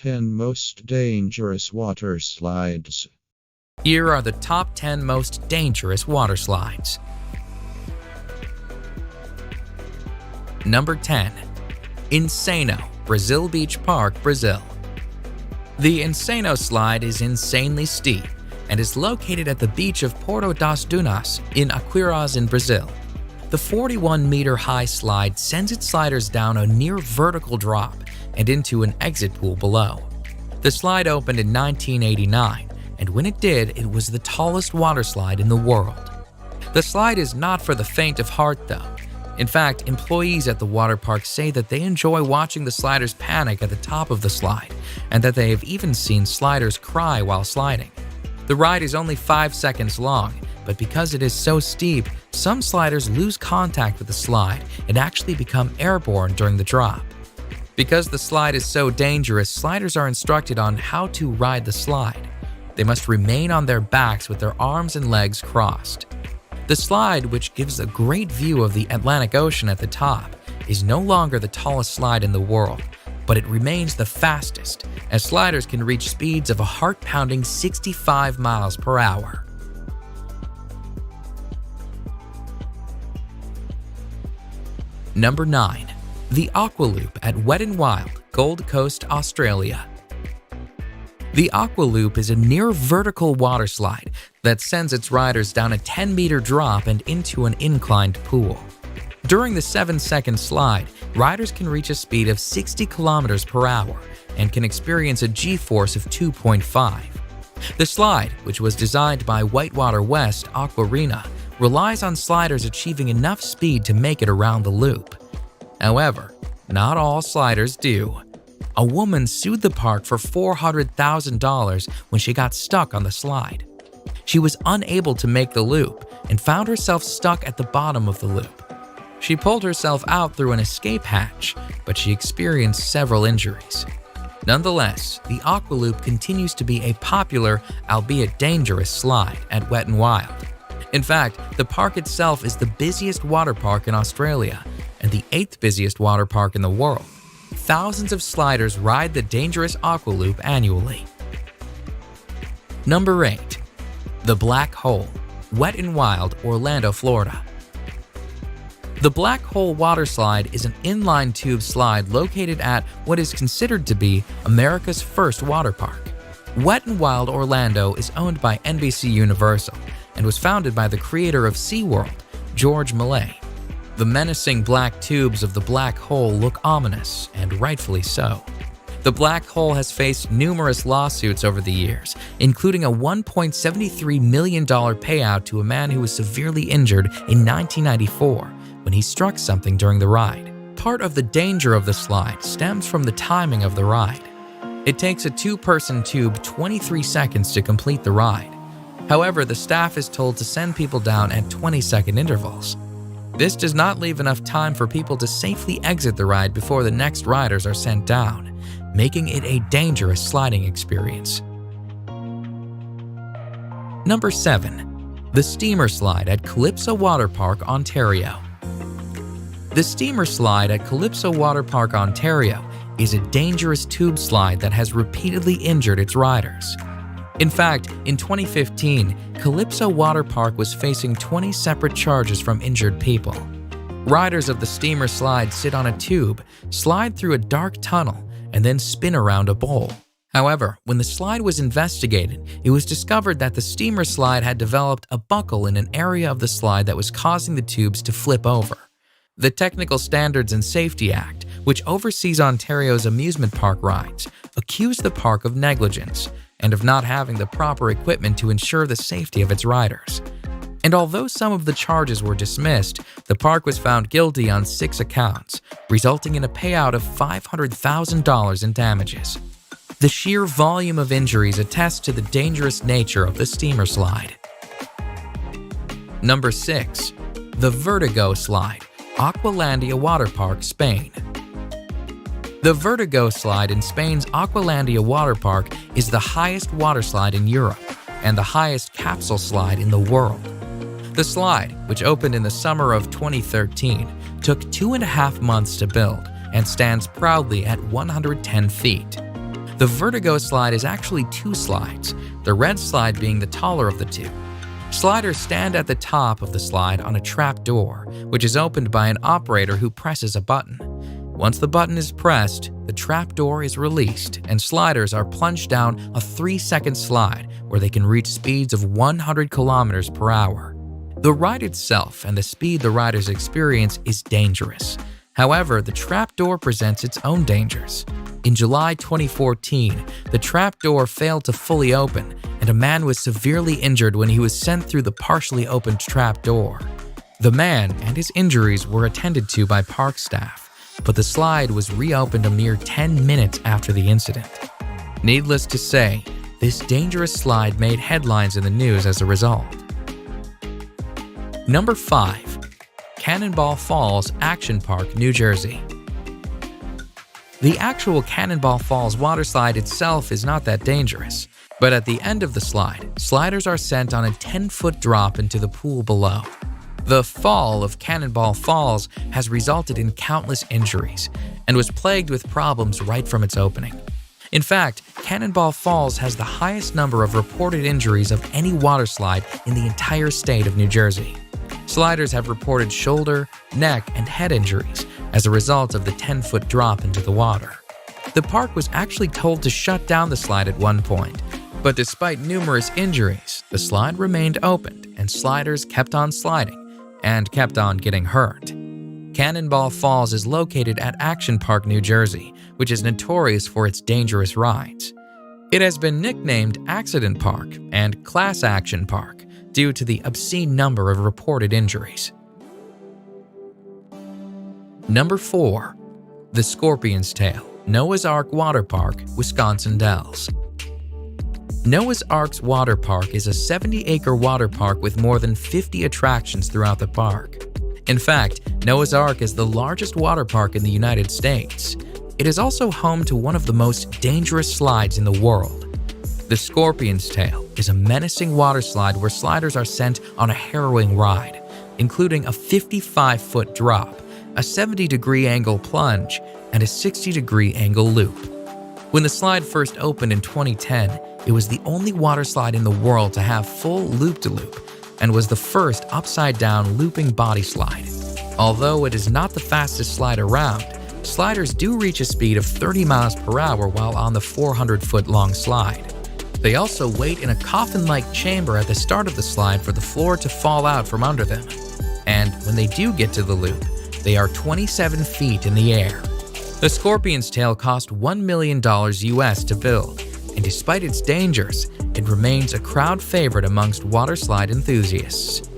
10 most dangerous water slides. Here are the top 10 most dangerous water slides. Number 10. Insano, Brazil Beach Park, Brazil. The Insano slide is insanely steep and is located at the beach of Porto das Dunas in Aquiraz in Brazil. The 41-meter-high slide sends its sliders down a near vertical drop and into an exit pool below. The slide opened in 1989, and when it did, it was the tallest water slide in the world. The slide is not for the faint of heart, though. In fact, employees at the water park say that they enjoy watching the sliders panic at the top of the slide, and that they have even seen sliders cry while sliding. The ride is only 5 seconds long, but because it is so steep, some sliders lose contact with the slide and actually become airborne during the drop. Because the slide is so dangerous, sliders are instructed on how to ride the slide. They must remain on their backs with their arms and legs crossed. The slide, which gives a great view of the Atlantic Ocean at the top, is no longer the tallest slide in the world, but it remains the fastest, as sliders can reach speeds of a heart-pounding 65 miles per hour. Number 9. The Aqua Loop at Wet n Wild, Gold Coast, Australia. The Aqua Loop is a near-vertical water slide that sends its riders down a 10-meter drop and into an inclined pool. During the 7-second slide, riders can reach a speed of 60 kilometers per hour and can experience a G-force of 2.5. The slide, which was designed by Whitewater West Aquarena, relies on sliders achieving enough speed to make it around the loop. However, not all sliders do. A woman sued the park for $400,000 when she got stuck on the slide. She was unable to make the loop and found herself stuck at the bottom of the loop. She pulled herself out through an escape hatch, but she experienced several injuries. Nonetheless, the Aqua Loop continues to be a popular, albeit dangerous, slide at Wet n Wild. In fact, the park itself is the busiest water park in Australia and the 8th busiest water park in the world. Thousands of sliders ride the dangerous Aqua Loop annually. Number 8. The Black Hole, Wet n Wild, Orlando, Florida. The Black Hole water slide is an inline tube slide located at what is considered to be America's first water park. Wet n Wild Orlando is owned by NBC Universal and was founded by the creator of SeaWorld, George Millay. The menacing black tubes of the black hole look ominous, and rightfully so. The black hole has faced numerous lawsuits over the years, including a $1.73 million payout to a man who was severely injured in 1994 when he struck something during the ride. Part of the danger of the slide stems from the timing of the ride. It takes a 2-person tube 23 seconds to complete the ride. However, the staff is told to send people down at 20-second intervals. This does not leave enough time for people to safely exit the ride before the next riders are sent down, making it a dangerous sliding experience. Number 7. The Steamer Slide at Calypso Water Park, Ontario. The Steamer Slide at Calypso Water Park, Ontario is a dangerous tube slide that has repeatedly injured its riders. In fact, in 2015, Calypso Water Park was facing 20 separate charges from injured people. Riders of the steamer slide sit on a tube, slide through a dark tunnel, and then spin around a bowl. However, when the slide was investigated, it was discovered that the steamer slide had developed a buckle in an area of the slide that was causing the tubes to flip over. The Technical Standards and Safety Act, which oversees Ontario's amusement park rides, accused the park of negligence and of not having the proper equipment to ensure the safety of its riders. And although some of the charges were dismissed, the park was found guilty on 6 accounts, resulting in a payout of $500,000 in damages. The sheer volume of injuries attests to the dangerous nature of the steamer slide. Number 6. The Vertigo Slide, Aqualandia Water Park, Spain. The Vertigo Slide in Spain's Aqualandia Water Park is the highest water slide in Europe and the highest capsule slide in the world. The slide, which opened in the summer of 2013, took 2.5 months to build and stands proudly at 110 feet. The Vertigo slide is actually two slides, the red slide being the taller of the two. Sliders stand at the top of the slide on a trap door, which is opened by an operator who presses a button. Once the button is pressed, the trap door is released and sliders are plunged down a 3-second slide where they can reach speeds of 100 kilometers per hour. The ride itself and the speed the riders experience is dangerous. However, the trapdoor presents its own dangers. In July 2014, the trapdoor failed to fully open, and a man was severely injured when he was sent through the partially opened trapdoor. The man and his injuries were attended to by park staff, but the slide was reopened a mere 10 minutes after the incident. Needless to say, this dangerous slide made headlines in the news as a result. Number 5. Cannonball Falls Action Park, New Jersey. The actual Cannonball Falls water slide itself is not that dangerous, but at the end of the slide, sliders are sent on a 10-foot drop into the pool below. The fall of Cannonball Falls has resulted in countless injuries and was plagued with problems right from its opening. In fact, Cannonball Falls has the highest number of reported injuries of any water slide in the entire state of New Jersey. Sliders have reported shoulder, neck, and head injuries as a result of the 10-foot drop into the water. The park was actually told to shut down the slide at one point, but despite numerous injuries, the slide remained opened and sliders kept on sliding and kept on getting hurt. Cannonball Falls is located at Action Park, New Jersey, which is notorious for its dangerous rides. It has been nicknamed Accident Park and Class Action Park due to the obscene number of reported injuries. Number 4. The Scorpion's Tail, Noah's Ark Water Park, Wisconsin Dells. Noah's Ark's Water Park is a 70-acre water park with more than 50 attractions throughout the park. In fact, Noah's Ark is the largest water park in the United States. It is also home to one of the most dangerous slides in the world. The Scorpion's Tail is a menacing water slide where sliders are sent on a harrowing ride, including a 55-foot drop, a 70-degree angle plunge, and a 60-degree angle loop. When the slide first opened in 2010, it was the only water slide in the world to have full loop-de-loop and was the first upside-down looping body slide. Although it is not the fastest slide around, sliders do reach a speed of 30 miles per hour while on the 400-foot-long slide. They also wait in a coffin-like chamber at the start of the slide for the floor to fall out from under them. And when they do get to the loop, they are 27 feet in the air. The Scorpion's Tail cost $1 million US to build, and despite its dangers, it remains a crowd favorite amongst water slide enthusiasts.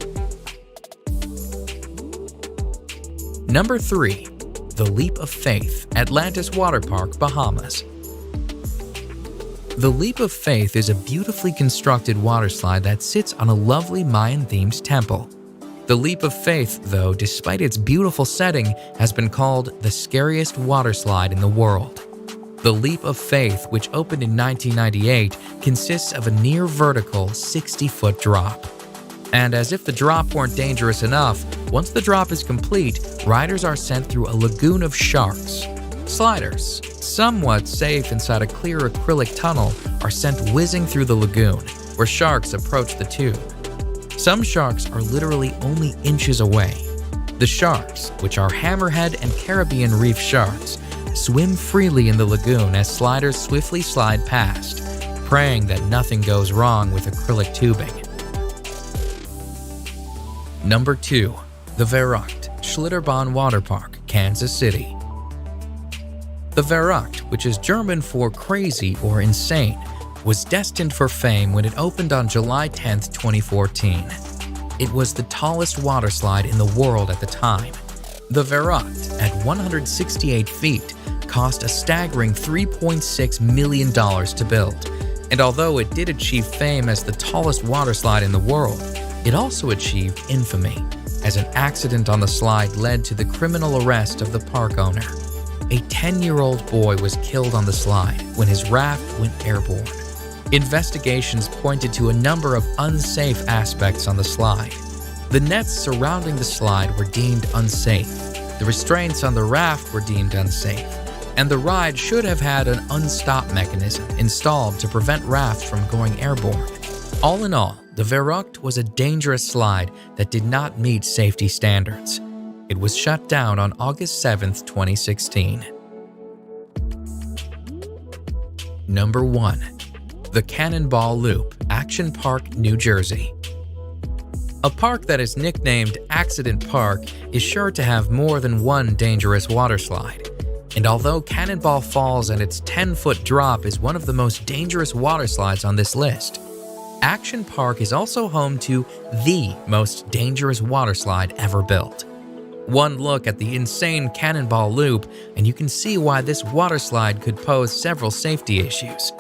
Number 3. The Leap of Faith, Atlantis Water Park, Bahamas. The Leap of Faith is a beautifully constructed water slide that sits on a lovely Mayan-themed temple. The Leap of Faith, though, despite its beautiful setting, has been called the scariest water slide in the world. The Leap of Faith, which opened in 1998, consists of a near-vertical 60-foot drop. And as if the drop weren't dangerous enough, once the drop is complete, riders are sent through a lagoon of sharks. Sliders, somewhat safe inside a clear acrylic tunnel, are sent whizzing through the lagoon, where sharks approach the tube. Some sharks are literally only inches away. The sharks, which are hammerhead and Caribbean reef sharks, swim freely in the lagoon as sliders swiftly slide past, praying that nothing goes wrong with acrylic tubing. Number 2. The Verrückt Schlitterbahn Water Park, Kansas City. The Verrückt, which is German for crazy or insane, was destined for fame when it opened on July 10, 2014. It was the tallest water slide in the world at the time. The Verrückt, at 168 feet, cost a staggering $3.6 million to build, and although it did achieve fame as the tallest water slide in the world, it also achieved infamy, as an accident on the slide led to the criminal arrest of the park owner. A 10-year-old boy was killed on the slide when his raft went airborne. Investigations pointed to a number of unsafe aspects on the slide. The nets surrounding the slide were deemed unsafe, the restraints on the raft were deemed unsafe, and the ride should have had an unstop mechanism installed to prevent rafts from going airborne. All in all, the Verrückt was a dangerous slide that did not meet safety standards. It was shut down on August 7, 2016. Number 1. The Cannonball Loop, Action Park, New Jersey. A park that is nicknamed Accident Park is sure to have more than one dangerous waterslide. And although Cannonball Falls and its 10-foot drop is one of the most dangerous waterslides on this list, Action Park is also home to the most dangerous waterslide ever built. One look at the insane Cannonball Loop and you can see why this waterslide could pose several safety issues.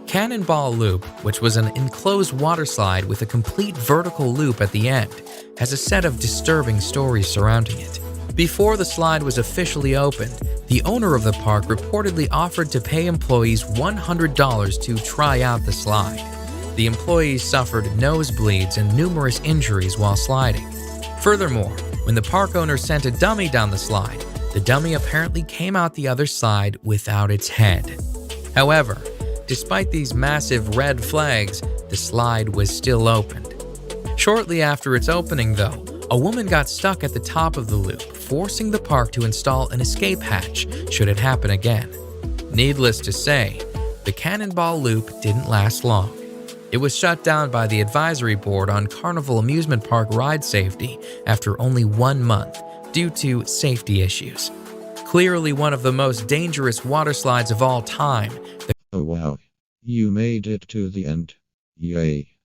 Cannonball Loop, which was an enclosed waterslide with a complete vertical loop at the end, has a set of disturbing stories surrounding it. Before the slide was officially opened, the owner of the park reportedly offered to pay employees $100 to try out the slide. The employees suffered nosebleeds and numerous injuries while sliding. Furthermore, when the park owner sent a dummy down the slide, the dummy apparently came out the other side without its head. However, despite these massive red flags, the slide was still opened. Shortly after its opening, though, a woman got stuck at the top of the loop, forcing the park to install an escape hatch should it happen again. Needless to say, the Cannonball Loop didn't last long. It was shut down by the Advisory Board on Carnival Amusement Park ride safety after only 1 month due to safety issues. Clearly one of the most dangerous water slides of all time. Oh wow. You made it to the end. Yay.